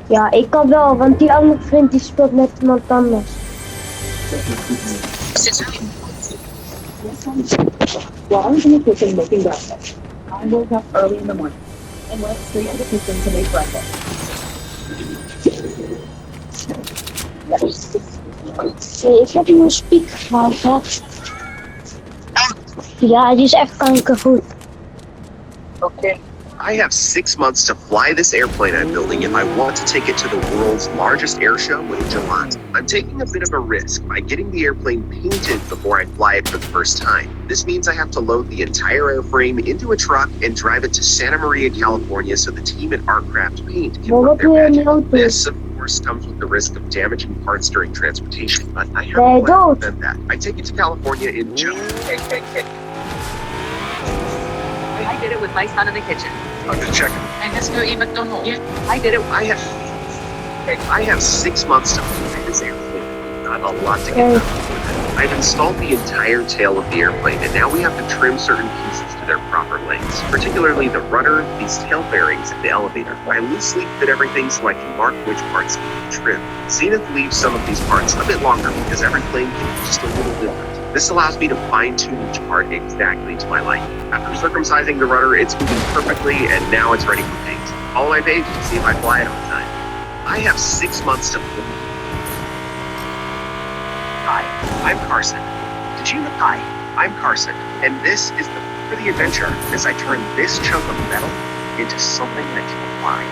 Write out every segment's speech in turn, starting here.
Ja, ik kan wel, want die andere vriend die speelt met iemand anders. Well, I was in the kitchen making breakfast. I woke up early in the morning and went straight to the kitchen to make breakfast. Nee, ik heb een speaker gehaald, hè. Ja, die is echt kankergoed. Okay. I have 6 months to fly this airplane I'm building if I want to take it to the world's largest air show in July. I'm taking a bit of a risk by getting the airplane painted before I fly it for the first time. This means I have to load the entire airframe into a truck and drive it to Santa Maria, California so the team at Artcraft Paint can work their magic. This, of course, comes with the risk of damaging parts during transportation, but I have a plan to prevent that. I take it to California in June. I did it with my son in the kitchen. I'm just checking. And Mr. E. McDonald. Yeah. I did it. I have 6 months to fly this airplane. Not a lot to get done. I've installed the entire tail of the airplane, and now we have to trim certain pieces to their proper lengths, particularly the rudder, these tail bearings, and the elevator. I loosely fit everything so I can mark which parts need to be trimmed. Zenith leaves some of these parts a bit longer because every plane can be just a little different. This allows me to fine-tune each part exactly to my liking. After circumcising the rudder, it's moving perfectly, and now it's ready for paint. Follow my page to see if I fly it on time. I have 6 months to fly. Hi, I'm Carson. Did you know? Hi, I'm Carson, and this is for the adventure as I turn this chunk of metal into something that can fly.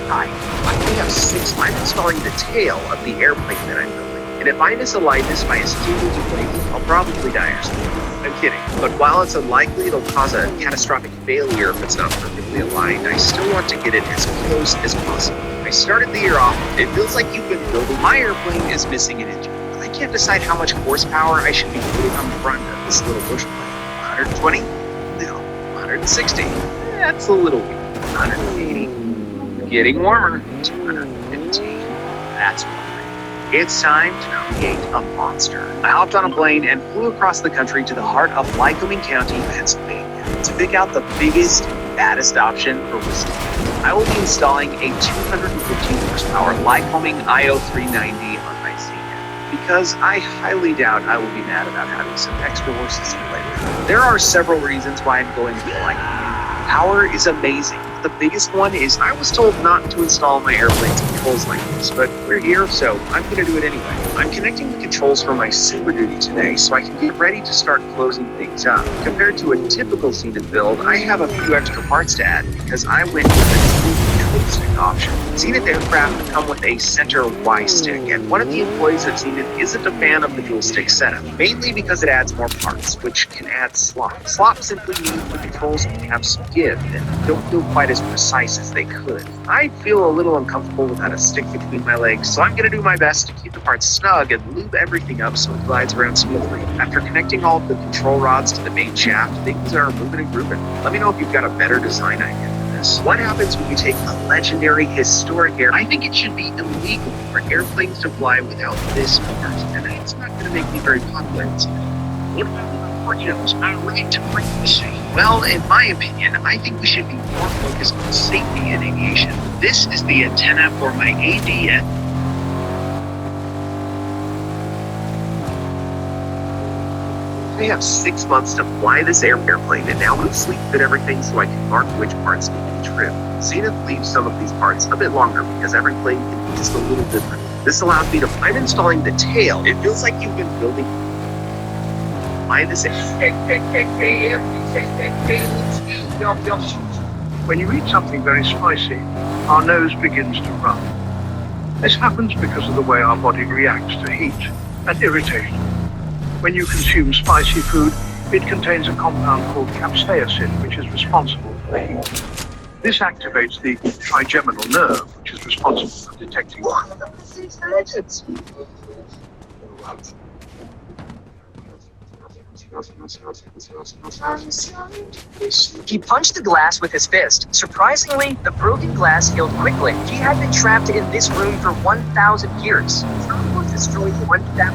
Hi, I only have 6 months installing the tail of the airplane that I'm building. And if I misalign this by a single degree, I'll probably die or something. I'm kidding. But while it's unlikely it'll cause a catastrophic failure if it's not perfectly aligned, I still want to get it as close as possible. I started the year off. It feels like you've been building. My airplane is missing an engine. I can't decide how much horsepower I should be putting on the front of this little bush plane. 120? No. 160? That's a little weak. 180? Getting warmer. 215? That's right. It's time to create a monster. I hopped on a plane and flew across the country to the heart of Lycoming County, Pennsylvania, to pick out the biggest, baddest option for whiskey. I will be installing a 215 horsepower Lycoming IO390 on my Zenith, because I highly doubt I will be mad about having some extra horses to play with. There are several reasons why I'm going with Lycoming. Power is amazing. The biggest one is I was told not to install my airplane's controls like this, but we're here, so I'm going to do it anyway. I'm connecting the controls for my Super Duty today so I can get ready to start closing things up. Compared to a typical Zenith build, I have a few extra parts to add because I went with a dual stick option. Zenith aircraft come with a center Y stick, and one of the employees at Zenith isn't a fan of the dual stick setup, mainly because it adds more parts, which can add slop. Slop simply means the controls have some give and don't feel quite as precise as they could. I feel a little uncomfortable without a stick between my legs, so I'm going to do my best to keep the parts snug and lube everything up so it glides around smoothly. After connecting all of the control rods to the main shaft, things are moving and grooving. Let me know if you've got a better design idea than this. What happens when you take a legendary, historic air? I think it should be illegal for airplanes to fly without this part, and it's not going to make me very popular in What about Fortune's right to bring the same? Well, in my opinion, I think we should be more focused on safety in aviation. This is the antenna for my ADS. I have 6 months to fly this airplane, and now we'll sleep fit everything so I can mark which parts need to be trimmed. Zenith leaves some of these parts a bit longer because every plane can be just a little different. This allows me to. I'm installing the tail. It feels like you've been building. This When you eat something very spicy, our nose begins to run. This happens because of the way our body reacts to heat and irritation. When you consume spicy food, it contains a compound called capsaicin, which is responsible for heat. This activates the trigeminal nerve, which is responsible for detecting. He punched the glass with his fist. Surprisingly, the broken glass healed quickly. He had been trapped in this room for 1,000 years. Almost destroyed 1,000.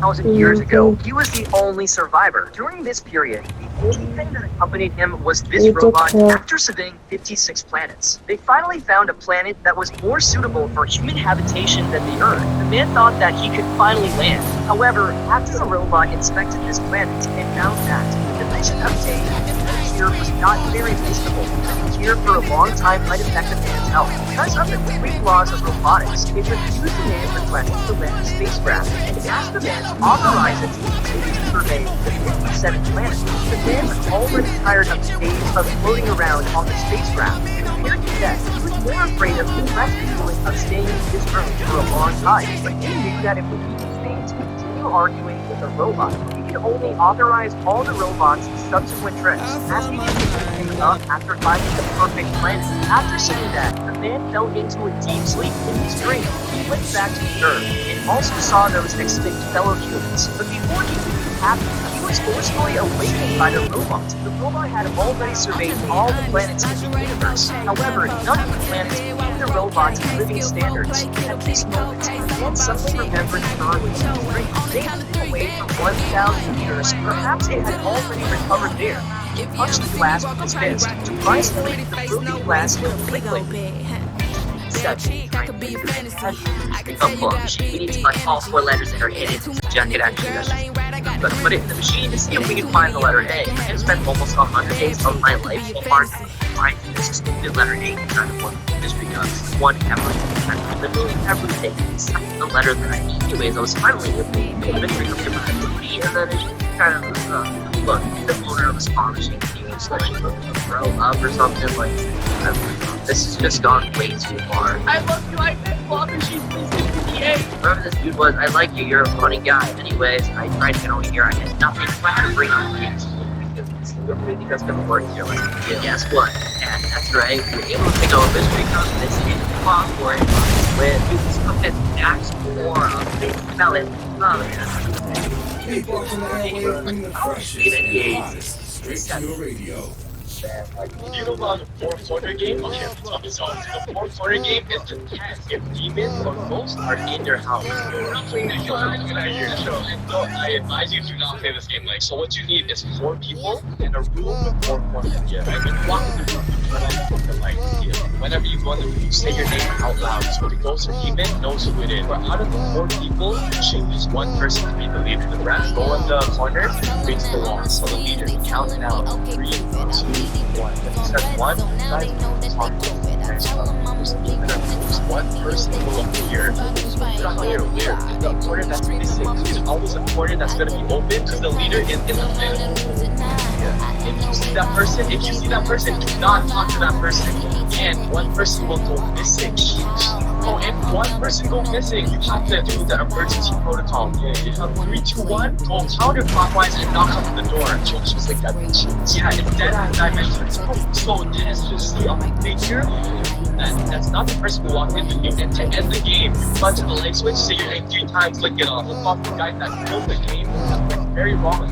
1,000 years ago, he was the only survivor. During this period, the only thing that accompanied him was this robot after surveying 56 planets. They finally found a planet that was more suitable for human habitation than the Earth. The man thought that he could finally land. However, after the robot inspected this planet, it found that the dimension of day here was not very reasonable. Here for a long time might affect a man's health. Because of the three laws of robotics, it refused the man's request to land a spacecraft and asked the man to authorize it to continue to survey the 57 planets. The man was already tired of the days of floating around on the spacecraft. Compared to that, he was more afraid of the rest feeling of staying in this room for a long time. But he knew that it would be his fate to continue arguing with a robot. He could only authorize all the robots' subsequent trips, asking him to pick things up after finding the perfect planet. After saying that, the man fell into a deep sleep. In his dream, he went back to the Earth and also saw those extinct fellow humans. But before he knew what happened, he was forcefully awakened by the robot. The robot had already surveyed all the planets in the universe. However, none of the planets meet the robot's living standards. At this moment, the man suddenly remembered early in his dream. They had been away for 1,000 years. Perhaps it had already recovered there. He punched the glass with his fist. Surprisingly, the broken glass healed quickly. We need to find all 4 letters that are in it. Jacket actually does. But put it in the machine to see if we can find the letter A. I spent almost 100 days of my life so far to find this stupid letter A kind of one. Just because one literally everything except the letter that I need. Anyways, I was finally able to eventually come to my ability, and then it just kind of look, the owner of a spa machine needs like to grow up or something like this has just gone way too far. I love you, I bet spa machine, please give me A. Whoever this dude was, I like you, you're a funny guy. Anyways, I tried to get over here, I had nothing, so I had to bring up things. That's gonna work here. Yeah, guess what? Yeah, that's right. We're able to go this because this is clockwork with you can cook it next or they smell it. Keep watching the airwave, bring the freshest straight to your radio. You know about the Fortnite game? Okay, so the Fortnite game is to test if demons or ghosts are in your house. You're not playing this game. I advise you to not play this game. Like, so what you need is 4 people in a room with 4 corners. Yeah, right? When you walk in the room, you turn on the light. Yeah. Whenever you go in the room, you say your name out loud. So the ghost or demon knows who it is. But out of the 4 people, choose 1 person to be the leader. The rest go in the corner, face the wall. So the leader counts down 3, 2, 1. If you said 1, guys, talk to them. There's 1 person will appear. The corner that's missing. There's always a corner that's going to be open to the leader in the middle. Yeah. If you see that person, do not talk to that person. And 1 person will go missing. Oh, if 1 person goes missing, you have to do the emergency protocol. You have 3, 2, 1, go counterclockwise and knock on the door. Just like that. Yeah, it's dead at dimensions. So Dennis just see on the picture. That's not the person who walked in the game. And to end the game, you punch the light switch, say your name 3 times, like get off the fucking guy that killed the game. That's like very wrong.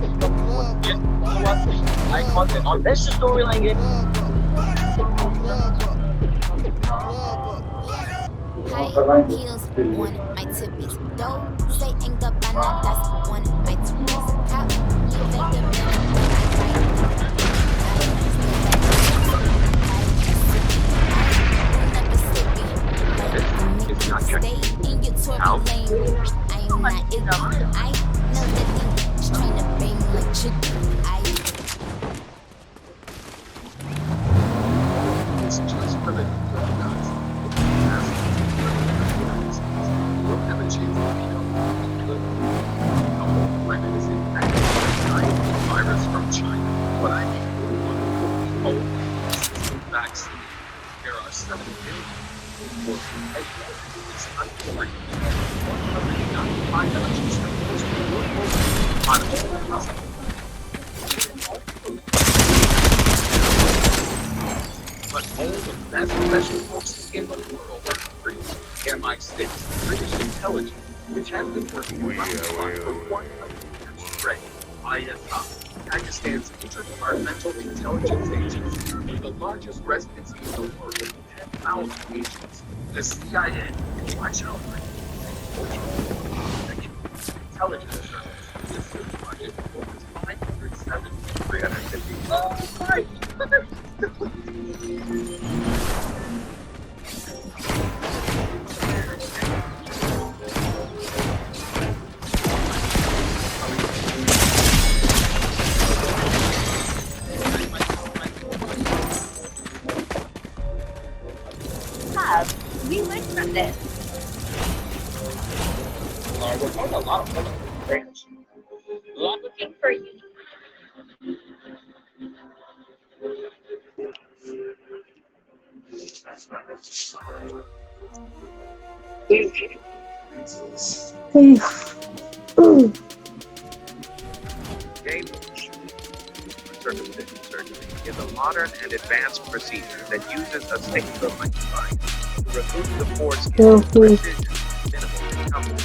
I content on this storyline game. High heels on my tippies. Dope, say ain't the banana, that's one of my tippies. Top, you make the It's not your stay in your Tory lane. I am not ignorant. I know that you just trying to bring like chicken. It's just for the virus from China. But I think vaccine. There are 7 billion people. It's unfortunate. But all the best professional forces in the world are free. MI6, British intelligence, which has been working for 100 years straight. ISI, Pakistan's Inter-Departmental Intelligence Agency, the largest residency in the world with 10,000 agents. The CIA, watch out for intelligence. We learned from this. We're talking a lot of fun. Looking for you. Game circumcision surgery is a modern and advanced procedure that uses a single device to remove the foreskin with precision and minimal discomfort.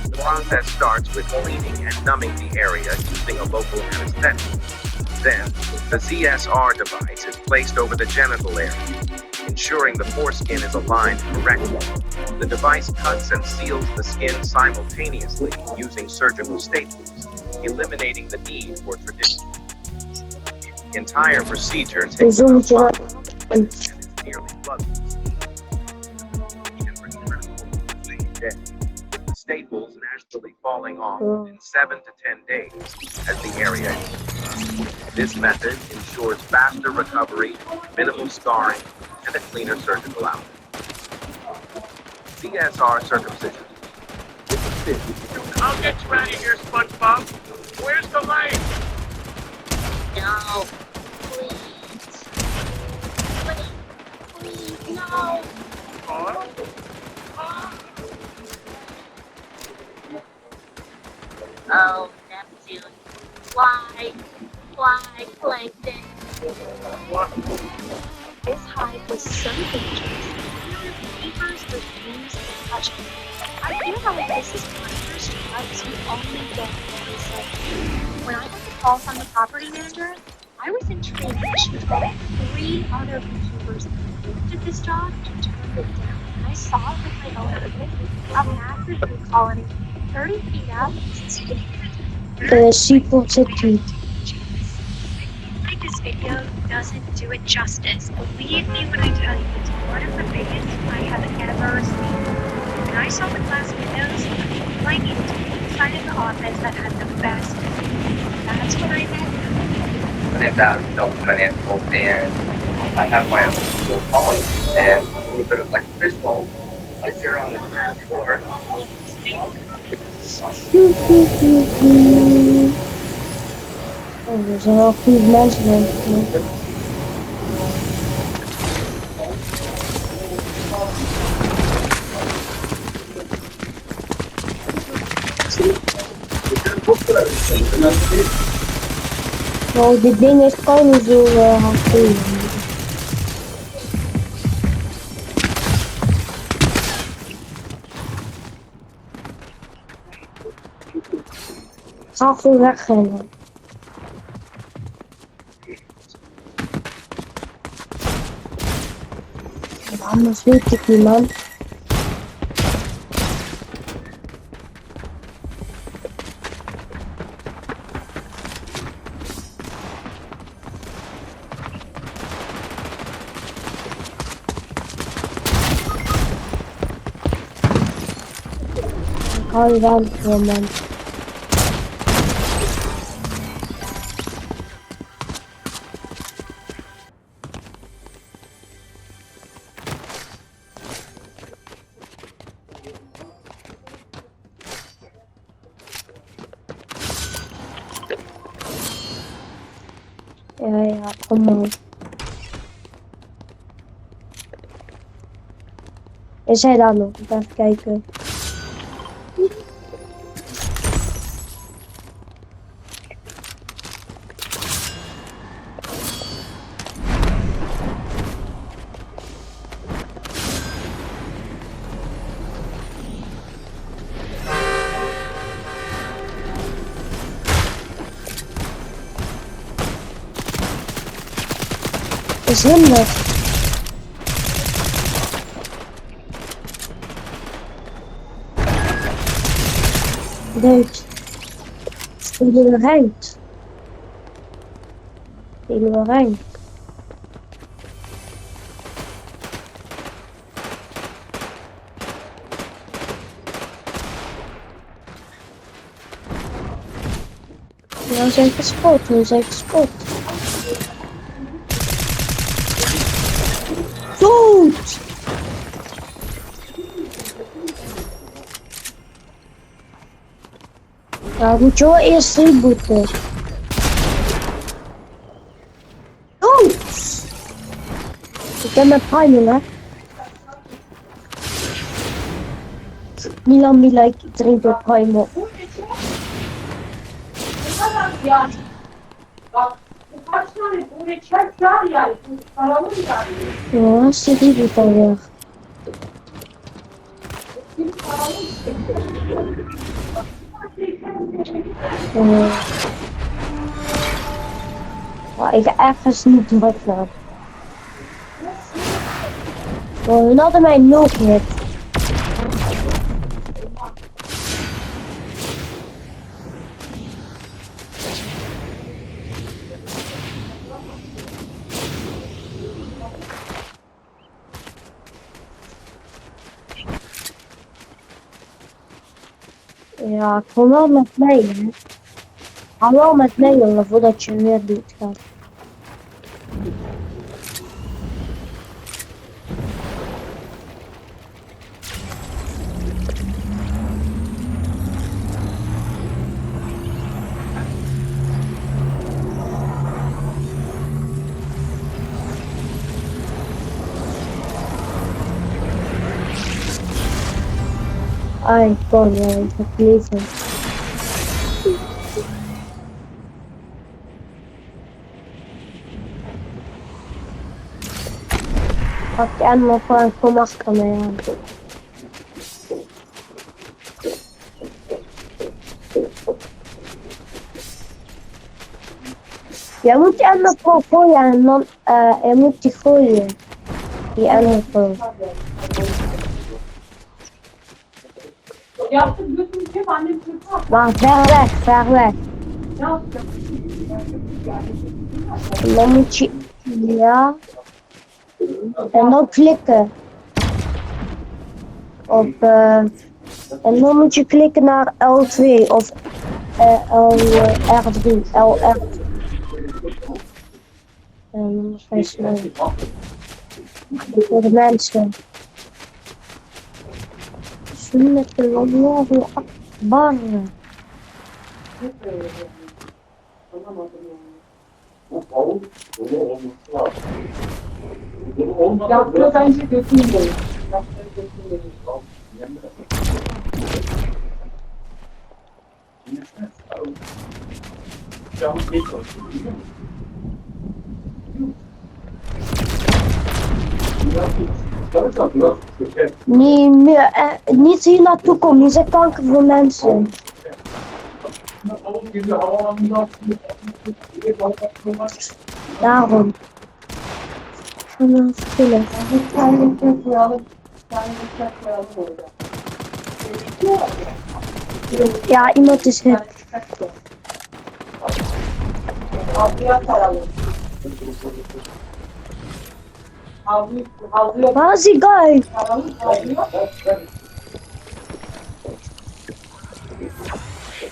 The process starts with cleaning and numbing the area using a local anesthetic. Then, the ZSR device is placed over the genital area, ensuring the foreskin is aligned correctly. The device cuts and seals the skin simultaneously using surgical staples, eliminating the need for traditional. The entire procedure takes about 5 minutes and is nearly bloodless. Can return the same day. The staples naturally falling off in 7 to 10 days as the area heals. This method ensures faster recovery, minimal scarring, and a cleaner surgical outcome. CSR circumcision. I'll get you out of here, SpongeBob. Where's the light? No. Please, no. Oh, Neptune. Fly, plankton. This hive was so dangerous. Keepers refused to touch it. I feel like this is my first try to only get research. When I got the call from the property manager, I was intrigued that she told 3 other beekeepers lifted this job and turned it down. I saw it with my own eyes, a massive bee colony, 30 feet up, Super City. This video doesn't do it justice. Believe me when I tell you it's one of the biggest I have ever seen. When I saw the glass windows, I needed to be inside of the office that had the best view. That's what I meant. And that felt financial, and I have my own little colony and a little bit of like a fishbowl. I sit on the ground floor. Oh, er zijn wel goede mensen denk ik. Oh, dit ding is gewoon niet zo hard. Ga gewoon wegrennen. Anders weet ik niet, man. Ik hou je wel voor, man. Ja, kom maar. Is hij daar nog? Even kijken. Is hem nog? Dood. Spelen we ranked? Spelen we ranked? We zijn gespot, we zijn gespot. Dood! Ja, moet je wel eerst rebooten. Dood! Ik ben met priming, hè. Milan like iedereen door primen. Yani. Bak bu kaç tane böyle çek var yani. Paralı yani. Ja, ze reboot alweer. Maar ik ga ergens niet druk naar. Oh, hun hadden mij nog hit. Ja, kom wel met mij, hè. Ga wel met mij, jongen, voordat je weer doet gaat. Ai, kom, ja, ik heb leven. Pak je aan me voor een kom achter mij aan. Jij moet die aan me gooien en dan, je moet die gooien. Die aan me gooien. Yaptım götüreceğim annem çocuk. Maar ver weg, ver weg. Yaptım. En dan moet je, ja. En dan klikken. Op, en dan moet je klikken naar L2 of R3, LR. En dan ga je snel. Voor de mensen. Met de Allahu Akbar. Yaptığı bence götürmeyin. Yaptığı götürmeyin. Niet meer, niet hier naartoe komen, die zijn kanker voor mensen. Daarom. Vanaf killen. Ja, iemand is hit. Waar is die guy?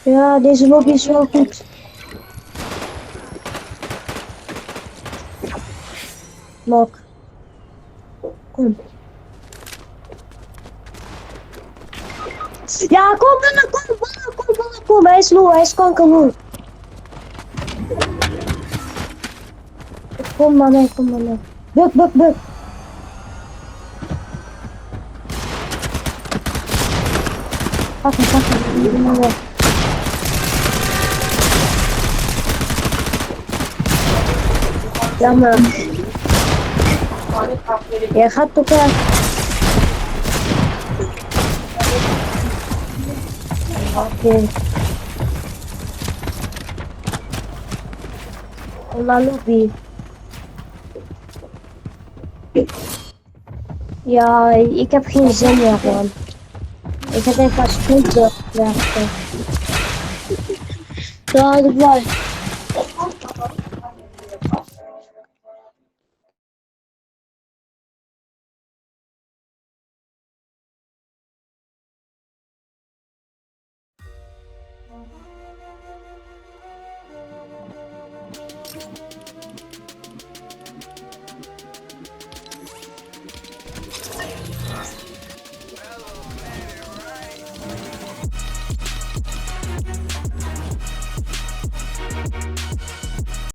Ja, deze lobby is wel goed. Nok. Kom. Ja, kom dan, kom. Hij is low, hij is kankerlow. Kom maar mee. Buk. Pak hem. Jammer. Jij gaat toch weg. Oké. Kom naar lobby. Ja, ik heb geen zin meer man. Ik heb even een sprintje werken. Galiba.